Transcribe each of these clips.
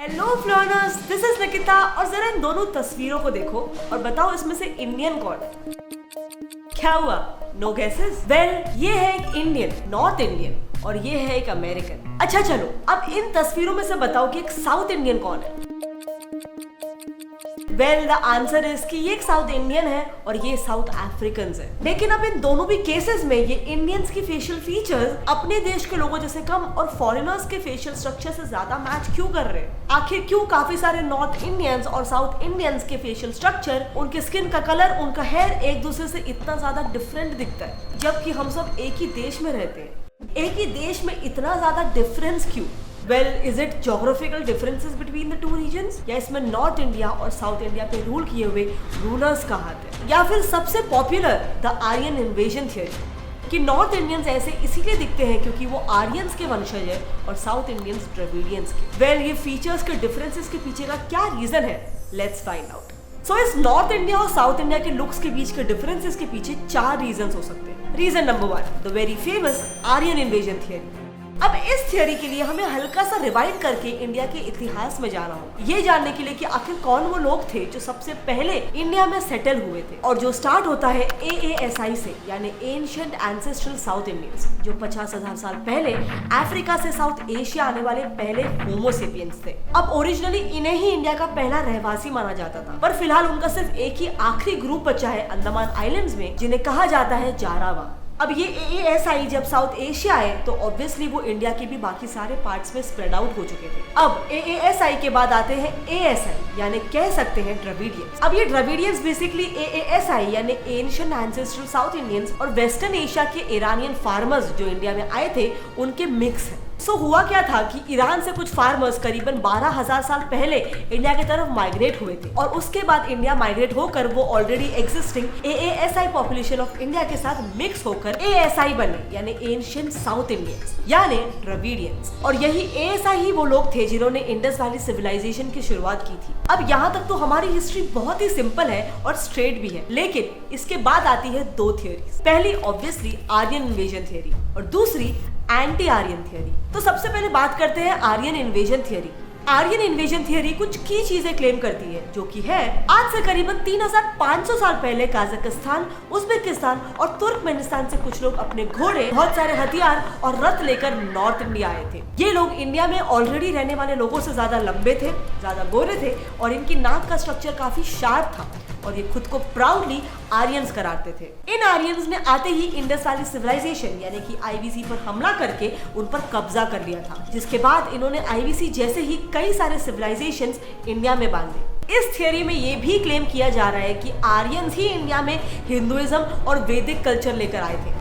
Hello फ्लोनर्स, this is Nikita. और जरा इन दोनों तस्वीरों को देखो और बताओ इसमें से इंडियन कौन है। क्या हुआ? No guesses? वेल, ये है एक इंडियन, नॉर्थ इंडियन, और ये है एक अमेरिकन। अच्छा चलो, अब इन तस्वीरों में से बताओ कि एक साउथ इंडियन कौन है। वेल, द आंसर इज कि ये एक साउथ इंडियन है और ये साउथ अफ्रीकन है। लेकिन अब इन दोनों भी केसेस में ये इंडियंस की फेशियल फीचर्स अपने देश के लोगों जैसे कम और फॉरेनर्स के फेशियल स्ट्रक्चर से ज्यादा मैच क्यों कर रहे हैं? आखिर क्यों काफी सारे नॉर्थ इंडियंस और साउथ इंडियंस के फेशियल स्ट्रक्चर, उनके स्किन का कलर, उनका हेयर एक दूसरे से इतना ज्यादा डिफरेंट दिखता है, जबकि हम सब एक ही देश में रहते हैं। एक ही देश में इतना ज्यादा डिफरेंस क्यों? Well, is it geographical differences between the two regions? या इसमें नॉर्थ इंडिया और साउथ इंडिया पे रूल किए हुए रूलर्स का हाथ है? या फिर सबसे popular the Aryan invasion theory कि नॉर्थ इंडियंस ऐसे इसीलिए दिखते हैं क्योंकि वो आर्यंस के वंशज है और साउथ इंडियंस द्रविडियंस के। वेल, ये फीचर्स के डिफरेंसेस के पीछे का क्या रीजन है? Let's find out. सो इस नॉर्थ इंडिया और साउथ इंडिया के लुक्स के बीच के डिफरेंसेस के पीछे 4 रीजंस हो सकते हैं। Reason number 1, the very famous Aryan invasion theory. अब इस थियरी के लिए हमें हल्का सा रिवाइंड करके इंडिया के इतिहास में जाना होगा, ये जानने के लिए कि आखिर कौन वो लोग थे जो सबसे पहले इंडिया में सेटल हुए थे, और जो स्टार्ट होता है AASI से, यानी एंशिएंट एंसेस्ट्रल साउथ इंडियंस, जो 50,000 साल पहले अफ्रीका से साउथ एशिया आने वाले पहले होमो सेपियंस थे। अब ओरिजिनली इन्हें ही इंडिया का पहला रहवासी माना जाता था, पर फिलहाल उनका सिर्फ एक ही आखिरी ग्रुप बचा है अंडमान आइलैंड्स में, जिन्हें कहा जाता है जारावा। अब ये AASI जब साउथ एशिया आए तो ऑब्वियसली वो इंडिया के भी बाकी सारे पार्ट्स में स्प्रेड आउट हो चुके थे। अब AASI के बाद आते हैं ASI, यानी कह सकते हैं द्रविडियंस। अब ये द्रविडियंस बेसिकली AASI यानी एंशिएंट एंसेस्ट्रल साउथ इंडियंस और वेस्टर्न एशिया के ईरानियन फार्मर्स जो इंडिया में आए थे उनके मिक्स है। सो हुआ क्या था कि ईरान से कुछ फार्मर्स करीबन 12,000 साल पहले इंडिया की तरफ माइग्रेट हुए थे, और उसके बाद इंडिया माइग्रेट होकर वो already existing AASI population of India के साथ मिक्स होकर ASI बने, यानी एंशिएंट साउथ इंडियंस, यानी द्रविडियंस। और यही ASI ही वो लोग थे जिन्होंने इंडस वैली सिविलाइजेशन की शुरुआत की थी। अब यहाँ तक तो हमारी हिस्ट्री बहुत ही सिंपल है और स्ट्रेट भी है, लेकिन इसके बाद आती है 2 थियोरीज। पहली ऑब्वियसली आर्यन इन्वेजन थियोरी और दूसरी एंटी आर्यन थियोरी। तो सबसे पहले बात करते हैं Aryan invasion theory. Aryan invasion theory कुछ की चीजें क्लेम करती है, जो कि है आज से करीबन 3,500 साल पहले काजाकिस्तान, उज्बेकिस्तान और तुर्कमेनिस्तान से कुछ लोग अपने घोड़े, बहुत सारे हथियार और रथ लेकर नॉर्थ इंडिया आए थे। ये लोग इंडिया में ऑलरेडी रहने वाले लोगों से ज्यादा लंबे थे, ज्यादा गोरे थे, और इनकी नाक का स्ट्रक्चर काफी शार्प था, और ये खुद को प्राउडली आर्यंस कराते थे। इन आर्यंस ने आते ही इंडस वैली सिविलाइजेशन यानी कि IVC पर हमला करके उन पर कब्जा कर लिया था, जिसके बाद इन्होंने IVC जैसे ही कई सारे सिविलाइजेशंस इंडिया में बांधे। इस थियोरी में ये भी क्लेम किया जा रहा है कि आर्यंस ही इंडिया में हिंदुइज्म और वैदिक कल्चर लेकर आए थे,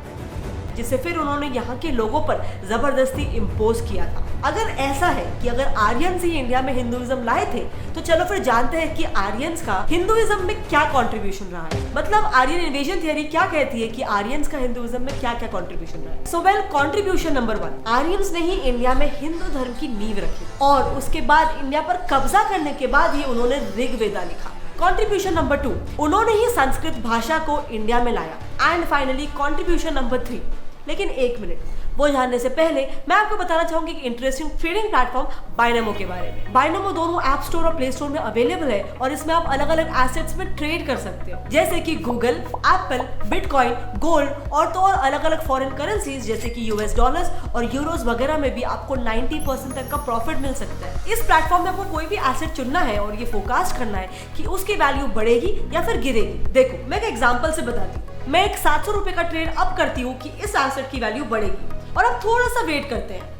जिसे फिर उन्होंने यहाँ के लोगों पर जबरदस्ती इम्पोज किया था। अगर ऐसा है कि अगर आर्यंस ही इंडिया में हिंदुइज्म लाए थे, तो चलो फिर जानते हैं कि आर्यंस का हिंदुइज्म में क्या कंट्रीब्यूशन रहा है। मतलब आर्यन इन्वेजन थियोरी क्या कहती है कि आर्यंस का हिंदुइज्म में क्या क्या कंट्रीब्यूशन रहा है। So well, contribution number 1, Aryans ने ही इंडिया में हिंदू धर्म की नींव रखी, और उसके बाद इंडिया पर कब्जा करने के बाद ही उन्होंने ऋग्वेदा लिखा। कंट्रीब्यूशन नंबर 2, उन्होंने ही संस्कृत भाषा को इंडिया में लाया। एंड फाइनली कंट्रीब्यूशन नंबर 3, लेकिन एक मिनट, वो जानने से पहले मैं आपको बताना चाहूंगी कि इंटरेस्टिंग ट्रेडिंग प्लेटफॉर्म बाइनोमो के बारे में। बाइनोमो दोनों ऐप स्टोर और प्ले स्टोर में अवेलेबल है, और इसमें आप अलग अलग एसेट्स में ट्रेड कर सकते हो, जैसे कि गूगल, एप्पल, बिटकॉइन, गोल्ड, और तो और अलग अलग फॉरेन करेंसीज जैसे कि US डॉलर्स और यूरोज वगैरह में भी आपको 90% तक का प्रॉफिट मिल सकता है। इस प्लेटफॉर्म में आपको कोई भी एसेट चुनना है और ये फोरकास्ट करना है कि उसकी वैल्यू बढ़ेगी या फिर गिरेगी। देखो, मैं एक एग्जाम्पल से बताती हूँ। मैं एक 700 रुपए का ट्रेड अब करती हूँ कि इस एसेट की वैल्यू बढ़ेगी, और अब थोड़ा सा वेट करते हैं,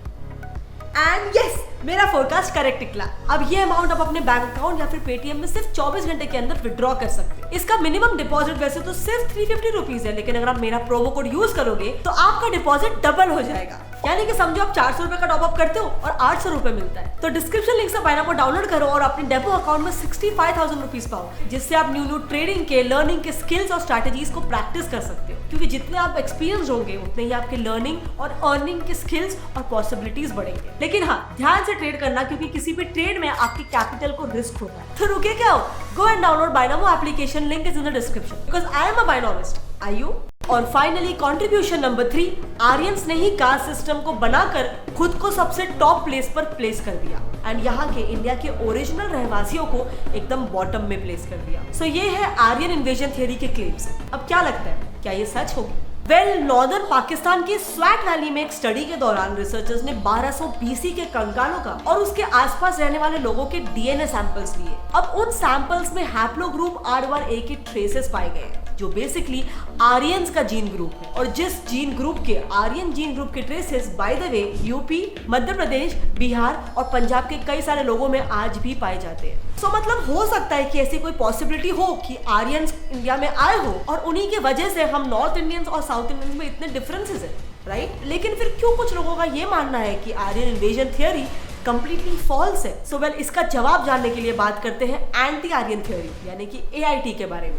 एंड यस, मेरा फोरकास्ट करेक्ट निकला। अब ये अमाउंट आप अपने बैंक अकाउंट या फिर पेटीएम में सिर्फ 24 घंटे के अंदर विड्रॉ कर सकते हैं। इसका मिनिमम डिपॉजिट वैसे तो सिर्फ 350 रुपीज है, लेकिन अगर आप मेरा प्रोमो कोड यूज करोगे तो आपका डिपॉजिट डबल हो जाएगा। यानी कि समझो आप 400 रुपए का टॉप अप करते हो और 800 रुपए मिलता है। तो डिस्क्रिप्शन लिंक से बाइनोमो डाउनलोड करो और अपने डेपो अकाउंट में 65,000 रुपीज पाओ, जिससे आप न्यू ट्रेडिंग के, लर्निंग के स्किल्स और स्ट्रैटेजीज को प्रैक्टिस कर सकते हो, क्योंकि जितने आप एक्सपीरियंस होंगे उतने ही आपके लर्निंग और अर्निंग के स्किल्स और पॉसिबिलिटीज बढ़ेंगे। लेकिन हाँ, ध्यान से ट्रेड करना, क्योंकि किसी भी ट्रेड में आपकी कैपिटल को रिस्क होता है। तो रुके क्या हो, go and download Binomo application, link is in the description, because I am a binomist. Are you? और फाइनली कंट्रीब्यूशन नंबर 3, आर्यंस ने ही कास्ट सिस्टम को बनाकर खुद को सबसे टॉप प्लेस पर प्लेस कर दिया एंड यहाँ के इंडिया के ओरिजिनल रहवासियों को एकदम बॉटम में प्लेस कर दिया। सो ये है आर्यन इन्वेजन थियरी के क्लेम्स। अब क्या लगता है, क्या ये सच होगी? नॉर्दर्न पाकिस्तान की स्वैट वैली में एक स्टडी के दौरान रिसर्चर्स ने 1200 बीसी के कंकालों का और उसके आसपास रहने वाले लोगों के डीएनए सैंपल्स लिए। अब उन सैंपल्स में हैप्लोग्रुप R1A के ट्रेसेस पाए गए जो बेसिकली आर्यंस का जीन ग्रुप है और जिस जीन ग्रुप के आर्यन जीन ग्रुप के traces by the way UP, Madhya Pradesh, Bihar और पंजाब के कई सारे लोगों में आज भी पाए जाते हैं। सो मतलब हो सकता है कि ऐसी कोई पॉसिबिलिटी हो कि आर्यंस इंडिया में आए हो और उन्हीं की वजह से हम नॉर्थ इंडियंस और साउथ इंडियंस में इतने डिफरेंसेस है, राइट? लेकिन फिर क्यों कुछ लोगों का ये मानना है कि Aryan invasion theory completely false है? सो इसका जवाब जानने के लिए बात करते हैं एंटी आर्यन थ्योरी यानी कि AIT के बारे में।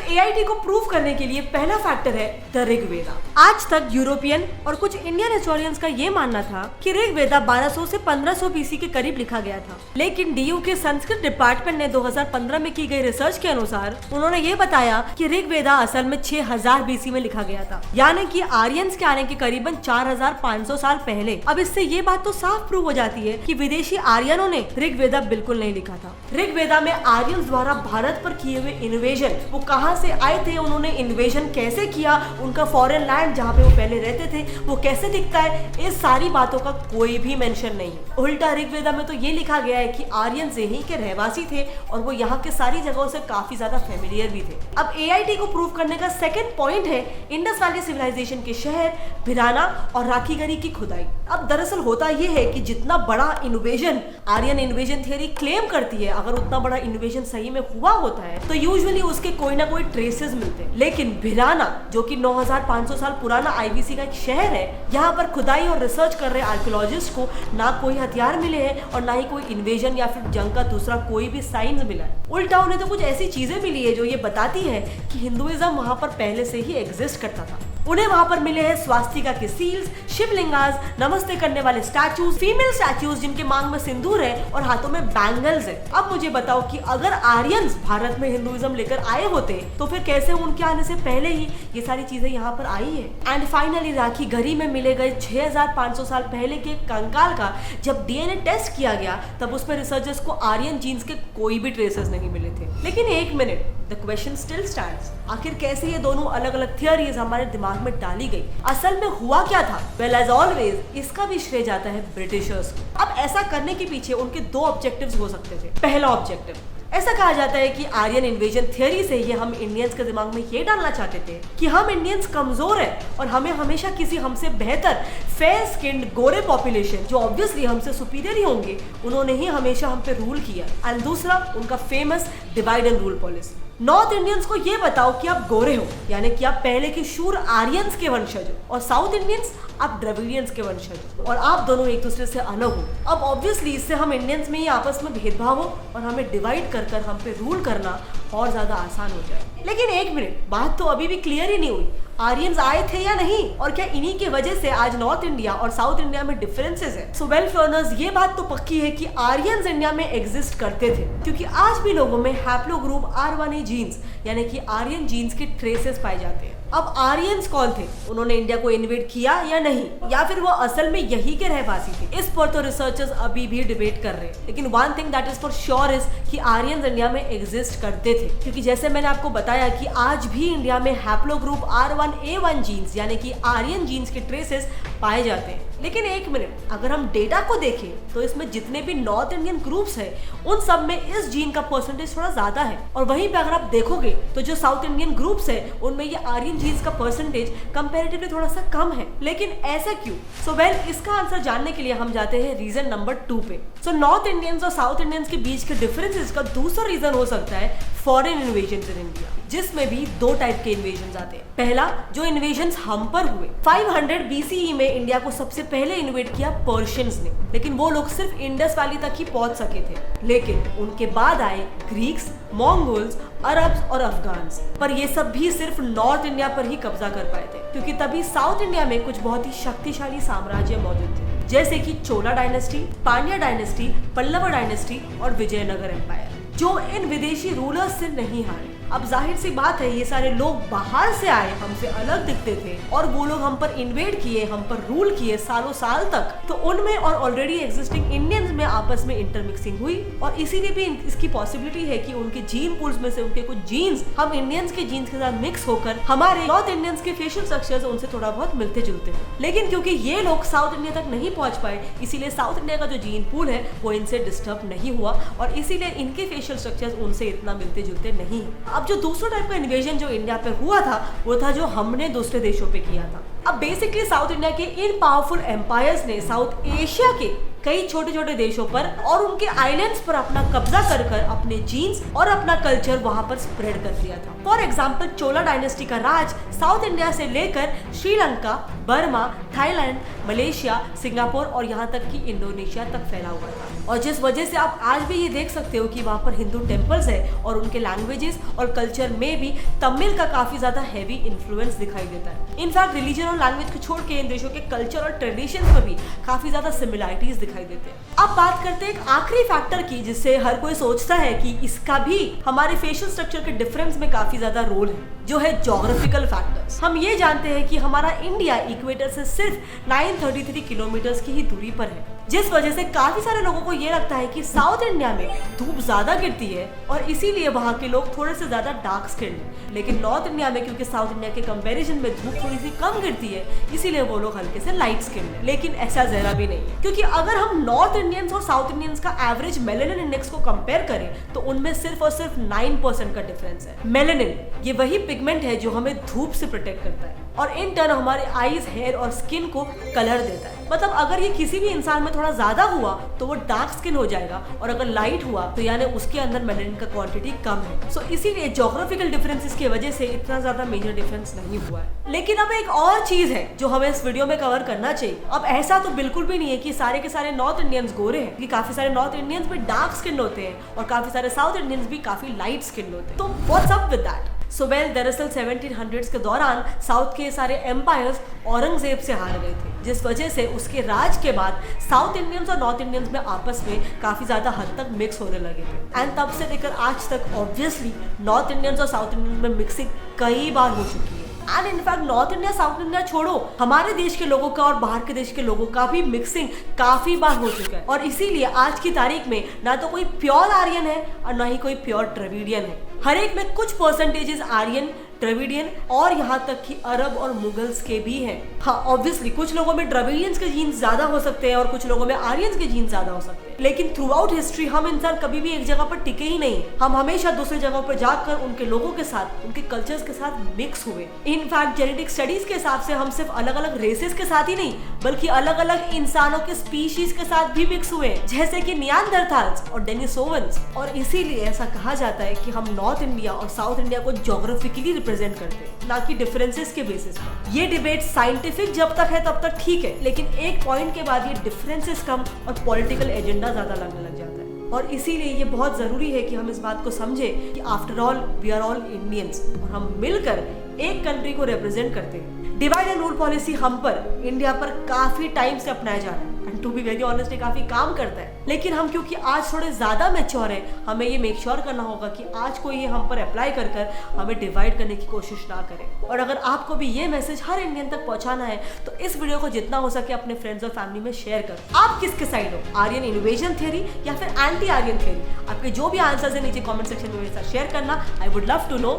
AIT को प्रूव करने के लिए पहला फैक्टर है द ऋग्वेदा। आज तक यूरोपियन और कुछ इंडियन हिस्टोरियंस का ये मानना था कि ऋग्वेदा 1200 से 1500 BC के करीब लिखा गया था, लेकिन DU के संस्कृत डिपार्टमेंट ने 2015 में की गई रिसर्च के अनुसार उन्होंने ये बताया कि ऋग्वेदा असल में 6000 BC में लिखा गया था, यानी कि आर्यंस के आने के करीबन 4500 साल पहले। अब इससे ये बात तो साफ प्रूव हो जाती है कि विदेशी आर्यनों ने ऋग्वेदा बिल्कुल नहीं लिखा था। ऋग्वेदा में आर्यंस द्वारा भारत पर किए हुए इन्वेजन, वो कहां से आए थे, उन्होंने इन्वेजन कैसे किया, उनका फॉरेन लैंड जहां पे वो पहले रहते थे वो कैसे दिखता है, इस सारी बातों का कोई भी मेंशन नहीं। उल्टा ऋग्वेदा में तो ये लिखा गया है कि आर्यंस यहीं के रहवासी थे और वो यहाँ के सारी जगहों से काफी ज्यादा फेमिलियर भी थे। अब AIT को प्रूव करने का सेकंड पॉइंट है इंडस वैली सिविलाइजेशन के शहर भिराना और राखीगढ़ी की खुदाई। अब दरअसल होता ये है कि जितना बड़ा invasion Aryan invasion theory claim करती है, अगर उतना बड़ा इन्वेजन सही में हुआ होता है तो यूजुअली उसके कोई ना कोई ट्रेसेस मिलते हैं। लेकिन भिराना जो कि 9500 साल पुराना IBC का एक शहर है, यहाँ पर खुदाई और रिसर्च कर रहे आर्कियोलॉजिस्ट को ना कोई हथियार मिले हैं और ना ही कोई इन्वेजन या फिर जंग का दूसरा कोई भी साइन मिला है। उल्टा उन्हें तो कुछ ऐसी चीजें मिली है जो ये बताती है कि हिंदुइज्म वहाँ पर पहले से ही एग्जिस्ट करता था। उन्हें वहां पर मिले हैं स्वास्तिका के सील्स, शिवलिंगास, नमस्ते करने वाले स्टैचूज, फीमेल स्टैचूज जिनके मांग में सिंदूर है और हाथों में बैंगल्स है। अब मुझे बताओ कि अगर आर्यंस भारत में हिंदुइज्म लेकर आए होते तो फिर कैसे उनके आने से पहले ही ये सारी चीजें यहाँ पर आई है। एंड फाइनली राखीगढ़ी में मिले गए 6500 साल पहले के कंकाल का जब DNA टेस्ट किया गया तब उसमें रिसर्चर्स को आर्यन जीन्स के कोई भी ट्रेसेस नहीं मिले थे। लेकिन एक minute, the question still stands, आखिर कैसे ये दोनों अलग अलग थियरीज हमारे दिमाग में डाली गई? असल में हुआ क्या था? वेल एज ऑलवेज इसका भी श्रेय जाता है ब्रिटिशर्स को। अब ऐसा करने के पीछे उनके दो ऑब्जेक्टिव्स हो सकते थे। पहला ऑब्जेक्टिव, ऐसा कहा जाता है कि आर्यन इन्वेजन थियरी से ये हम इंडियंस के दिमाग में ये डालना चाहते थे कि हम इंडियंस कमजोर हैं और हमें हमेशा किसी हमसे बेहतर फेयर स्किन्ड गोरे पॉपुलेशन जो ऑब्वियसली हमसे सुपीरियर ही होंगे, उन्होंने ही हमेशा हम पे रूल किया। एंड दूसरा उनका famous divide and rule policy. North Indians को ये बताओ कि आप गोरे हो यानी कि आप पहले के शूर आर्यंस के वंशज हो और साउथ इंडियंस आप द्रविडियंस के वंशज हो और आप दोनों एक दूसरे से अलग हो। अब ऑब्वियसली इससे हम इंडियंस में ही आपस में भेदभाव हो और हमें डिवाइड कर कर हम पे रूल करना और ज्यादा आसान हो जाए। लेकिन एक मिनट, बात तो अभी भी क्लियर ही नहीं हुई। आर्यंस आए थे या नहीं, और क्या इन्हीं की वजह से आज नॉर्थ इंडिया और साउथ इंडिया में डिफरेंसेस है? सो वेल फ्लोनर्स, ये बात तो पक्की है कि आर्यंस इंडिया में एग्जिस्ट करते थे क्योंकि आज भी लोगों में हैप्लोग्रुप R1A जीन्स यानी कि आर्यन जीन्स के ट्रेसेस पाए जाते हैं। अब आर्यंस कौन थे? उन्होंने इंडिया को इन्वेड किया या नहीं, या फिर वो असल में यही के रहवासी थे? इस पर तो रिसर्चर्स अभी भी डिबेट कर रहे हैं। लेकिन one thing that is for sure is कि आर्यंस इंडिया में एग्जिस्ट करते थे क्योंकि जैसे मैंने आपको बताया कि आज भी इंडिया में हैप्लोग्रुप R1A1 जीन्स यानी कि आर्यन जीन्स के ट्रेसेस पाए जाते हैं। लेकिन एक मिनट, अगर हम डेटा को देखें तो इसमें जितने भी नॉर्थ इंडियन ग्रुप्स हैं उन सब में इस जीन का परसेंटेज थोड़ा ज्यादा है और वहीं पे अगर आप देखोगे तो जो साउथ इंडियन ग्रुप्स हैं उनमें ये आर्यन जीन्स का परसेंटेज कंपैरेटिवली थोड़ा सा कम है। लेकिन ऐसा क्यों? सो वेल, इसका आंसर जानने के लिए हम जाते हैं रीजन नंबर 2 पे। सो नॉर्थ इंडियंस और साउथ इंडियंस के बीच के डिफरेंसेस का दूसरा रीजन हो सकता है फॉरेन इन्वेजन इन इंडिया, जिसमें भी दो टाइप के इन्वेजन आते हैं। पहला, जो इन्वेजन हम पर हुए 500 BCE में इंडिया को सबसे पहले इन्वेड किया पर्शियंस ने, लेकिन वो लोग सिर्फ इंडस वैली तक ही पहुंच सके थे। लेकिन उनके बाद आए ग्रीक्स, मंगोल्स, अरब्स और अफगान्स, पर ये सब भी सिर्फ नॉर्थ इंडिया पर ही कब्जा कर पाए थे क्योंकि तभी साउथ इंडिया में कुछ बहुत ही शक्तिशाली साम्राज्य मौजूद थे जैसे कि Chola dynasty, Pandya dynasty, Pallava dynasty और विजयनगर एम्पायर, जो इन विदेशी रूलर्स से नहीं हारे। अब जाहिर सी बात है, ये सारे लोग बाहर से आए, हमसे अलग दिखते थे और वो लोग हम पर इन्वेड किए, हम पर रूल किए सालों साल तक। तो उनमें और ऑलरेडी एग्जिस्टिंग इंडियंस में आपस में इंटरमिक्सिंग हुई और इसीलिए भी इसकी पॉसिबिलिटी है कि उनके जीन पूल्स में से उनके कुछ जीन्स हम इंडियंस के जीन्स के साथ मिक्स होकर हमारे नॉर्थ इंडियंस के फेशियल स्ट्रक्चर्स उनसे थोड़ा बहुत मिलते जुलते हैं। लेकिन क्योंकि ये लोग साउथ इंडिया तक नहीं पहुंच पाए, इसीलिए साउथ इंडिया का जो जीन पूल है वो इनसे डिस्टर्ब नहीं हुआ और इसीलिए इनके फेशियल स्ट्रक्चर्स उनसे इतना मिलते जुलते नहीं। अब जो दूसरा टाइप का इन्वेजन जो इंडिया पे हुआ था वो था जो हमने दूसरे देशों पे किया था। अब बेसिकली साउथ इंडिया के इन पावरफुल एम्पायर्स ने साउथ एशिया के कई छोटे छोटे देशों पर और उनके आइलैंड्स पर अपना कब्जा कर अपने जीन्स और अपना कल्चर वहां पर स्प्रेड कर दिया था। फॉर एग्जाम्पल, चोला डायनेस्टी का राज साउथ इंडिया से लेकर Sri Lanka, Burma, Thailand, Malaysia, Singapore और यहाँ तक कि इंडोनेशिया तक फैला हुआ था। और जिस वजह से आप आज भी ये देख सकते हो कि वहाँ पर हिंदू टेम्पल्स है और उनके लैंग्वेजेस और कल्चर में भी तमिल का काफी ज्यादा हैवी इन्फ्लुएंस दिखाई देता है। इनफैक्ट रिलीजन और लैंग्वेज को छोड़ के इन देशों के कल्चर और ट्रेडिशन पर भी काफी ज्यादा सिमिलरिटीज दिखाई देते हैं। अब बात करते हैं एक आखिरी फैक्टर की जिससे हर कोई सोचता है कि इसका भी हमारे फेशियल स्ट्रक्चर के डिफरेंस में काफी ज्यादा रोल है, जो है ज्योग्राफिकल फैक्टर्स। हम ये जानते हैं कि हमारा इंडिया इक्वेटर से सिर्फ 933 किलोमीटर की ही दूरी पर है, जिस वजह से काफी सारे लोगों को ये लगता है कि साउथ इंडिया में धूप ज्यादा गिरती है और इसीलिए वहाँ के लोग थोड़े से ज्यादा डार्क स्किन्ड हैं। लेकिन नॉर्थ इंडिया में क्योंकि साउथ इंडिया के कंपैरिजन में धूप थोड़ी सी कम गिरती है, इसीलिए वो लोग हल्के से लाइट स्किन्ड है। लेकिन ऐसा जरा भी नहीं है, क्योंकि अगर हम नॉर्थ इंडियंस और साउथ इंडियंस का एवरेज मेलेनिन इंडेक्स को कंपेयर करें तो उनमें सिर्फ और सिर्फ 9% का डिफरेंस है। मेलेनिन ये वही पिगमेंट है जो हमें धूप से प्रोटेक्ट करता है और इन टर्न हमारे आईज, हेयर और स्किन को कलर देता है। मतलब अगर ये किसी भी इंसान में थोड़ा ज्यादा हुआ तो वो डार्क स्किन हो जाएगा और अगर लाइट हुआ तो यानी उसके अंदर मेलेनिन का क्वांटिटी कम है। सो इसीलिए ज्योग्राफिकल डिफरेंसेस की वजह से इतना ज्यादा मेजर डिफरेंस नहीं हुआ है। लेकिन अब एक और चीज है जो हमें इस वीडियो में कवर करना चाहिए। अब ऐसा तो बिल्कुल भी नहीं है कि सारे के सारे नॉर्थ इंडियंस गोरे हैं, कि काफी सारे नॉर्थ इंडियंस भी डार्क स्किन होते हैं और काफी सारे साउथ इंडियंस भी काफी लाइट स्किन होते हैं। तो what's up with that? So well, दरअसल 1700s के दौरान साउथ के सारे एम्पायर्स औरंगजेब से हार गए थे, जिस वजह से उसके राज के बाद साउथ इंडियंस और नॉर्थ इंडियंस में आपस में काफी ज्यादा हद तक मिक्स होने लगे थे। एंड तब से लेकर आज तक ऑब्वियसली नॉर्थ इंडियंस और साउथ इंडियंस में मिक्सिंग कई बार हो चुकी है। And in fact north India south India छोड़ो, हमारे देश के लोगों का और बाहर के देश के लोगों का भी मिक्सिंग काफी बार हो चुका है। और इसीलिए आज की तारीख में ना तो कोई प्योर आर्यन है और ना ही कोई प्योर द्रविडियन है। हर एक में कुछ परसेंटेजेस आर्यन, द्रविडियन और यहाँ तक कि अरब और मुगल्स के भी हैं। हाँ, ऑब्वियसली कुछ लोगों में द्रविडियंस के जीन्स ज्यादा हो सकते हैं और कुछ लोगों में आर्यंस के जीन्स ज्यादा हो सकते हैं। लेकिन थ्रू आउट हिस्ट्री हम इंसान कभी भी एक जगह पर टिके ही नहीं। हम हमेशा दूसरी जगहों पर जाकर उनके लोगों के साथ, उनके कल्चर्स के साथ मिक्स हुए। इनफैक्ट जेनेटिक स्टडीज के हिसाब से हम सिर्फ अलग अलग रेसेस के साथ ही नहीं बल्कि अलग अलग इंसानों के स्पीशीज के साथ भी मिक्स हुए, जैसे कि नियांडरथाल्स और डेनिसोवंस। और इसीलिए ऐसा कहा जाता है कि हम नॉर्थ इंडिया और साउथ इंडिया को ज्योग्राफिकली रिप्रेजेंट करते हैं, ना कि डिफरेंसेस के बेसिस पर। ये डिबेट साइंटिफिक जब तक है तब तक ठीक है, लेकिन एक पॉइंट के बाद ये डिफरेंसेस कम और पॉलिटिकल एजेंडा ज्यादा लगने लग जाता है। और इसीलिए ये बहुत जरूरी है कि हम इस बात को समझें कि after all we are all Indians और हम मिलकर एक कंट्री को रिप्रेजेंट करते हैं। डिवाइड एंड रूल पॉलिसी हम पर, इंडिया पर काफी टाइम से अपनाया जा रहा है and to be very honest ये काफी काम करता है। लेकिन हम क्योंकि आज थोड़े ज्यादा मैच्योर हैं, हमें ये मेक श्योर करना होगा कि आज कोई ये हम पर अप्लाई कर कर हमें डिवाइड करने की कोशिश ना करे। और अगर आपको भी ये मैसेज हर इंडियन तक पहुंचाना है तो इस वीडियो को जितना हो सके अपने फ्रेंड्स और फैमिली में शेयर करो। आप किसके साइड हो, आर्यन इन्वेजन थ्योरी या फिर एंटी आर्यन थ्योरी? आपके जो भी आंसर्स है नीचे कमेंट सेक्शन में मेरे साथ शेयर करना, I would love to know.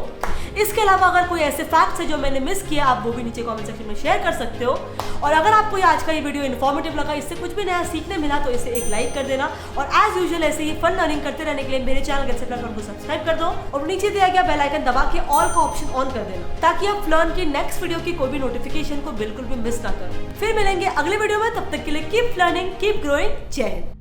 इसके अलावा अगर कोई ऐसे फैक्ट्स है जो मैंने मिस किया, आप वो भी नीचे कमेंट सेक्शन में शेयर कर सकते हो। और अगर आपको आज का ये वीडियो इन्फॉर्मेटिव लगा, इससे कुछ भी नया सीखने मिला, तो इसे एक लाइक कर देना। और एज यूजुअल ऐसे ही फन लर्निंग करते रहने के लिए मेरे चैनल गेट्स प्लेटफॉर्म को सब्सक्राइब कर दो और नीचे दिया गया बेल आइकन दबा के ऑल का ऑप्शन ऑन कर देना, ताकि आप लर्न की नेक्स्ट वीडियो की कोई भी नोटिफिकेशन को बिल्कुल भी मिस ना करो। फिर मिलेंगे अगले वीडियो में, तब तक के लिए कीप लर्निंग, कीप ग्रोइंग। जय हिंद।